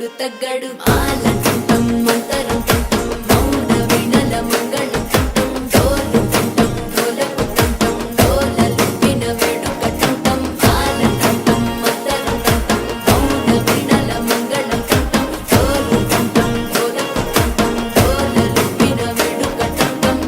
ఎప్పుడు తగ్గడు ఆలంటుంటం మంతరంటుంటం మౌన వీణల మంగళంటుంటం డోలుతుంటం డోలపుటుంటం డోలలుపిన వేడుకటుంటం ఆలంటుంటం మంతరంటుంటం మౌన వీణల మంగళంటుంటం డోలుతుంటం డోలపుటుంటం డోలలుపిన వేడుకటుంటం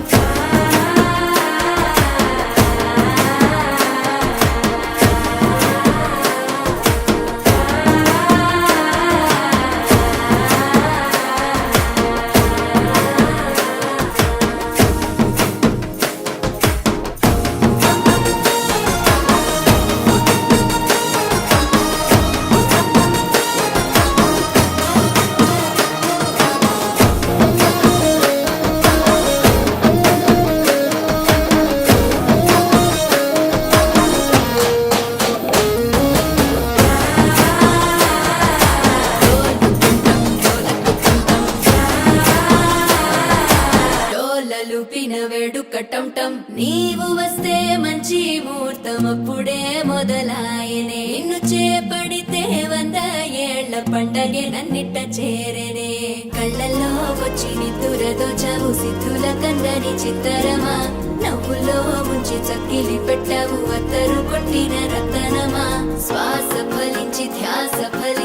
డోలలుపిన వేడుకటంటం నీవు వస్తే మంచి ముహూర్తం అప్పుడే మొదలాయనే నిన్ను చేపడితే 100 ఏళ్ల పండగే నన్నిట్ట చేరనే కళ్ళల్లో వచ్చి నిద్దురదోచావు సిద్ధుల కందని చిత్తరమా నవ్వులో ముంచి చక్కిలి పెట్టావు అత్తరు కొట్టిన రతనమా శ్వాస ఫలించి ధ్యాస ఫలి